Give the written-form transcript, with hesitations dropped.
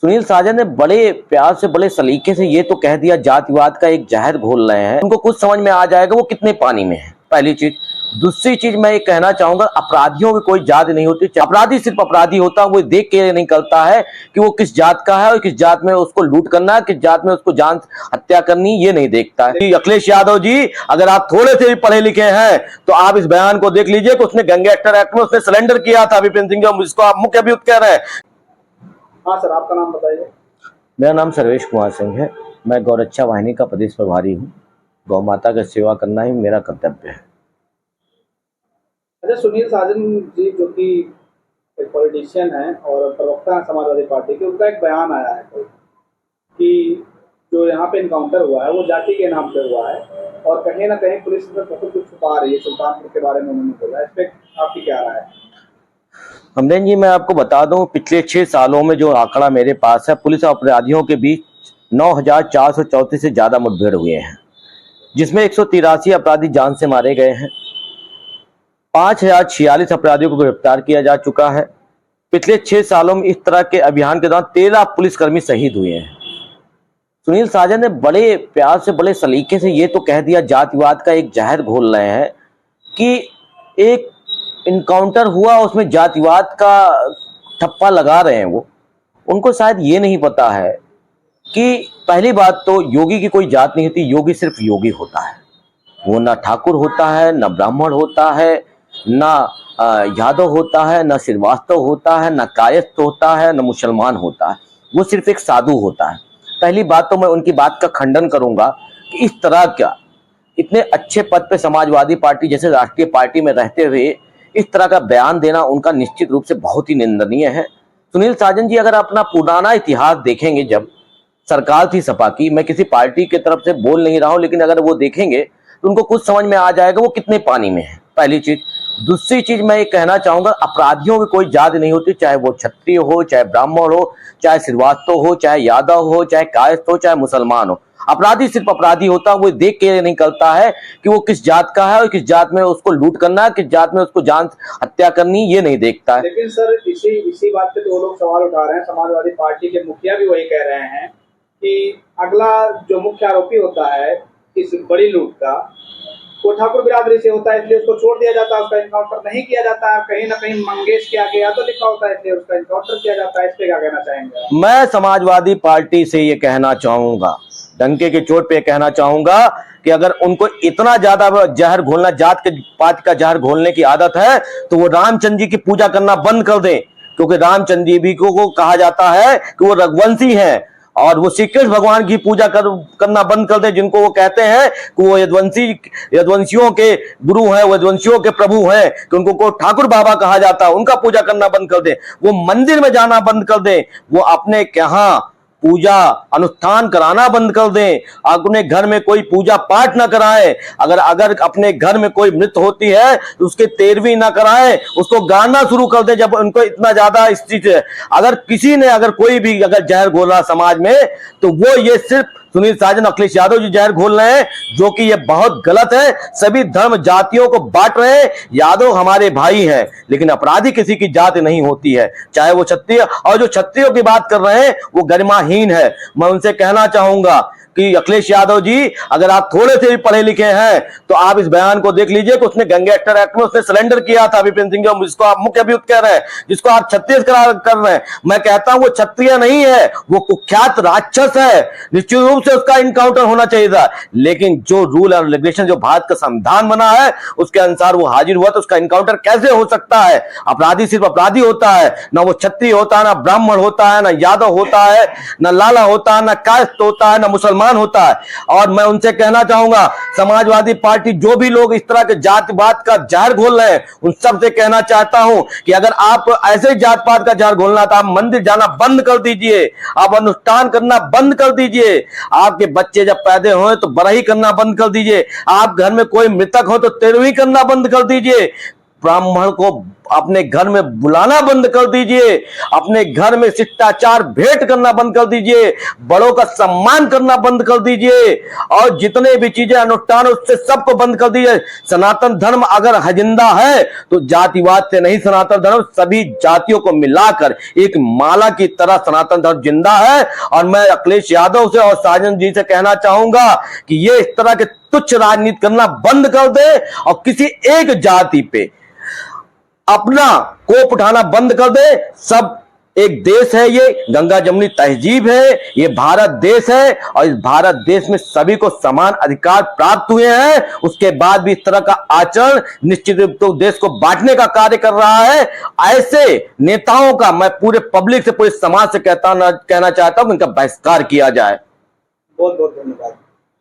सुनील साजन ने बड़े प्यार से बड़े सलीके से ये तो कह दिया जातिवाद का एक जहर घोल रहे हैं। उनको कुछ समझ में आ जाएगा वो कितने पानी में है। पहली चीज। दूसरी चीज मैं ये कहना चाहूंगा, अपराधियों की कोई जात नहीं होती। अपराधी सिर्फ अपराधी होता है, वो देख के निकलता है कि वो किस जात का है और किस जात में उसको लूट करना है, किस जात में उसको जान हत्या करनी, ये नहीं देखता है। अखिलेश यादव जी, अगर आप थोड़े से भी पढ़े लिखे हैं तो आप इस बयान को देख लीजिए कि उसने गैंग एक्टर एक्ट में उसने सरेंडर किया था विपिन सिंह, जिसको आप मुख्य अभियुक्त कह रहे हैं। हाँ सर, आपका नाम बताइए। मेरा नाम सर्वेश कुमार सिंह है। मैं गौरक्षा वाहिनी का प्रदेश प्रभारी हूँ। गौ माता की सेवा करना ही मेरा कर्तव्य है। अच्छा, सुनील साजन जी जो कि एक पॉलिटिशियन है और प्रवक्ता है समाजवादी पार्टी के, उनका एक बयान आया है कि जो यहाँ पे इनकाउंटर हुआ है वो जाति के नाम पे हुआ है और कहीं ना कहीं पुलिस इसमें बहुत कुछ छुपा रही है। सुल्तानपुर के बारे में उन्होंने बोला, इस पर आपकी क्या राय है? हमदेन जी, मैं आपको बता दूं, पिछले 6 सालों में जो आंकड़ा मेरे पास है, पुलिस और अपराधियों के बीच 9,434 से ज्यादा मुठभेड़ हुए हैं, जिसमें 183 अपराधी जान से मारे गए हैं। 5,046 अपराधियों को गिरफ्तार किया जा चुका है। पिछले 6 सालों में इस तरह के अभियान के दौरान 13 पुलिसकर्मी शहीद हुए हैं। सुनील साजन ने बड़े प्यार से बड़े सलीके से ये तो कह दिया जातिवाद का एक जहर घोल रहे हैं कि एक इनकाउंटर हुआ, उसमें जातिवाद का ठप्पा लगा रहे हैं। वो उनको शायद ये नहीं पता है कि पहली बात तो योगी की कोई जात नहीं होती। योगी सिर्फ योगी होता है। वो ना ठाकुर होता है, ना ब्राह्मण होता है, ना यादव होता है, ना श्रीवास्तव होता है, ना कायस्थ होता है, ना मुसलमान होता है। वो सिर्फ एक साधु होता है। पहली बात तो मैं उनकी बात का खंडन करूंगा कि इस तरह का इतने अच्छे पद पे समाजवादी पार्टी जैसे राष्ट्रीय पार्टी में रहते हुए इस तरह का बयान देना उनका निश्चित रूप से बहुत ही निंदनीय है। सुनील साजन जी, अगर अपना पुराना इतिहास देखेंगे, जब सरकार थी सपा की, मैं किसी पार्टी की तरफ से बोल नहीं रहा हूं, लेकिन अगर वो देखेंगे तो उनको कुछ समझ में आ जाएगा वो कितने पानी में है। पहली चीज। दूसरी चीज मैं ये कहना चाहूंगा, अपराधियों की कोई जात नहीं होती, चाहे वो क्षत्रिय हो, चाहे ब्राह्मण हो, चाहे श्रीवास्तव हो, चाहे यादव हो, चाहे कायस्थ हो, चाहे मुसलमान हो। अपराधी सिर्फ अपराधी होता है, वो देख के निकलता है कि वो किस जात का है और किस जात में उसको लूट करना है, किस जात में उसको जान हत्या करनी, ये नहीं देखता है। लेकिन सर, इसी बात पे तो वो लोग सवाल उठा रहे हैं, समाजवादी पार्टी के मुखिया भी वही कह रहे हैं कि अगला जो मुख्य आरोपी होता है इस बड़ी लूट का, वो ठाकुर बिरादरी से होता है, इसलिए उसको छोड़ दिया जाता है, उसका इनकाउंटर नहीं किया जाता है। कहीं ना कहीं मंगेश के आगे या तो लिखा होता है, इसलिए उसका इनकाउंटर किया जाता है। इस पे क्या कहना चाहेंगे? मैं समाजवादी पार्टी से ये कहना चाहूंगा, डंके की चोट पे कहना चाहूंगा कि अगर उनको इतना ज्यादा जहर घोलना, जात के पात का जहर घोलने की आदत है, तो वो रामचंद्र जी की पूजा करना बंद कर दें। क्योंकि रामचंद्र जी भी को कहा जाता है कि वो रघुवंशी हैं, और वो श्री कृष्ण भगवान की पूजा करना बंद कर दे, जिनको वो कहते हैं कि वो यदुवंशियों के गुरु हैं, वो यदुवंशियों के प्रभु हैं, कि उनको को ठाकुर बाबा कहा जाता है, उनका पूजा करना बंद कर दे। वो मंदिर में जाना बंद कर दे। वो अपने यहाँ पूजा अनुष्ठान कराना बंद कर दें। अपने घर में कोई पूजा पाठ ना कराए। अगर अपने घर में कोई मृत होती है तो उसके 13वीं ना कराए, उसको गाना शुरू कर दें। जब उनको इतना ज्यादा स्थिति है, अगर किसी ने अगर कोई भी अगर जहर घोला समाज में, तो वो ये सिर्फ सुनील साजन, अखिलेश यादव जी जहर घोल रहे हैं, जो कि ये बहुत गलत है। सभी धर्म जातियों को बांट रहे हैं। यादव हमारे भाई हैं, लेकिन अपराधी किसी की जात नहीं होती है, चाहे वो क्षत्रिय। और जो क्षत्रियों की बात कर रहे हैं वो गरिमाहीन है। मैं उनसे कहना चाहूंगा कि अखिलेश यादव जी, अगर आप थोड़े से भी पढ़े लिखे हैं तो आप इस बयान को देख लीजिए कि उसने गैंग एक्टर एक्ट में उसने सरेंडर किया था विपिन सिंह, जिसको आप मुख्य अभियुक्त कह रहे हैं, जिसको आप छत्तीस कर रहे हैं। मैं कहता हूं वो क्षत्रिय नहीं है, वो कुख्यात राक्षस है। निश्चित रूप से उसका इनकाउंटर होना चाहिए था, लेकिन जो रूल और रेगुलेशन जो भारत का संविधान बना है उसके अनुसार वो हाजिर हुआ, तो उसका इनकाउंटर कैसे हो सकता है? अपराधी सिर्फ अपराधी होता है, ना वो क्षत्रिय होता है, ना ब्राह्मण होता है, ना यादव होता है, ना लाला होता है, ना कायस्थ होता है, ना मुसलमान होता है। और मैं उनसे कहना चाहूंगा, समाजवादी पार्टी जो भी लोग इस तरह के जातिवाद का जहर घोल रहे हैं, उन सब से कहना चाहता हूं कि अगर आप ऐसे जात पात का जहर घोलना था, आप मंदिर जाना बंद कर दीजिए, आप अनुष्ठान करना बंद कर दीजिए। आपके बच्चे जब पैदा हो तो बरही करना बंद कर दीजिए। आप घर में कोई मृतक हो तो 13वीं करना बंद कर दीजिए। ब्राह्मण को अपने घर में बुलाना बंद कर दीजिए, अपने घर में शिष्टाचार भेंट करना बंद कर दीजिए, बड़ों का सम्मान करना बंद कर दीजिए, और जितने भी चीजें अनुष्ठान उससे सबको बंद कर दीजिए। सनातन धर्म अगर जिंदा है तो जातिवाद से नहीं, सनातन धर्म सभी जातियों को मिलाकर एक माला की तरह सनातन धर्म जिंदा है। और मैं अखिलेश यादव से और साजन जी से कहना चाहूंगा कि ये इस तरह के तुच्छ राजनीति करना बंद कर दे और किसी एक जाति पे अपना कोप उठाना बंद कर दे। सब एक देश है, ये गंगा जमुनी तहजीब है, ये भारत देश है, और इस भारत देश में सभी को समान अधिकार प्राप्त हुए हैं। उसके बाद भी इस तरह का आचरण निश्चित रूप से देश को बांटने का कार्य कर रहा है। ऐसे नेताओं का मैं पूरे पब्लिक से, पूरे समाज से कहना चाहता हूं कि इनका बहिष्कार किया जाए। बहुत बहुत धन्यवाद।